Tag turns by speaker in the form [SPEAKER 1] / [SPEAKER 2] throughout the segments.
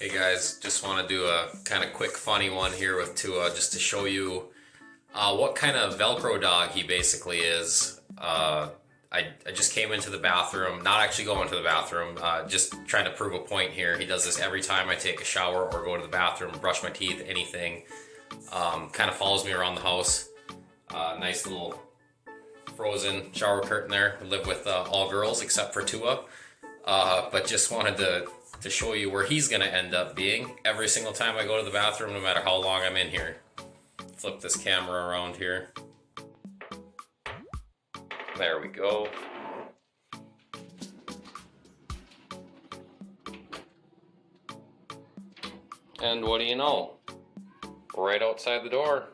[SPEAKER 1] Hey guys, just want to do a kind of quick funny one here with Tua just to show you what kind of Velcro dog he basically is. I just came into the bathroom, not actually going to the bathroom, just trying to prove a point here. He does this every time I take a shower or go to the bathroom, brush my teeth, anything. Kind of follows me around the house. Nice little frozen shower curtain there. We live with all girls except for Tua. But just wanted to show you where he's going to end up being every single time I go to the bathroom, no matter how long I'm in here. Flip this camera around here. There we go. And what do you know? Right outside the door.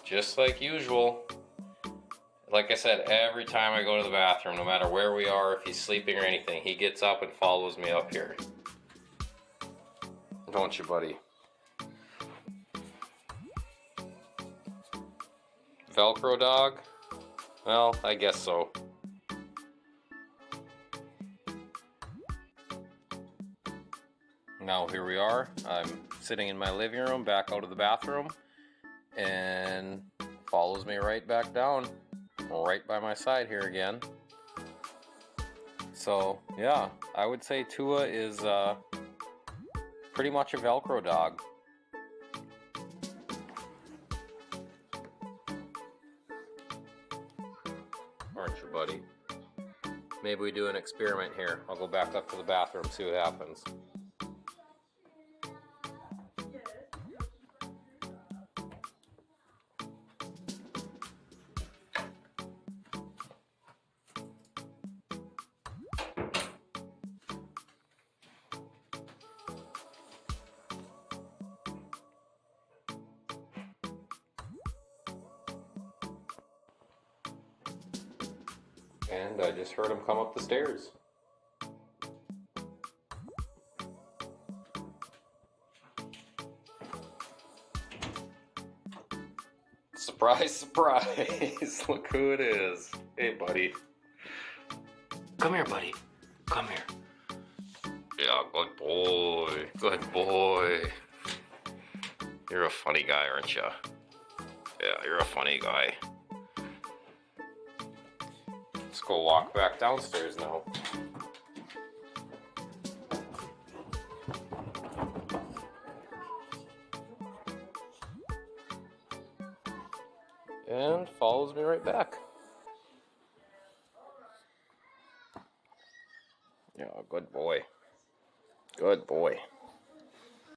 [SPEAKER 1] Just like usual. Like I said, every time I go to the bathroom, no matter where we are, if he's sleeping or anything, he gets up and follows me up here. Don't you, buddy? Velcro dog? Well, I guess so. Now here we are. I'm sitting in my living room, back out of the bathroom, and follows me right back down. Right by my side here again. So yeah, I would say Tua is pretty much a Velcro dog. Aren't you, buddy? Maybe we do an experiment here. I'll go back up to the bathroom, see what happens. And I just heard him come up the stairs. Surprise, surprise! Look who it is. Hey, buddy. Come here, buddy. Come here. Yeah, good boy. Good boy. You're a funny guy, aren't you? Yeah, you're a funny guy. Let's go walk back downstairs now. And follows me right back. Yeah, good boy. Good boy.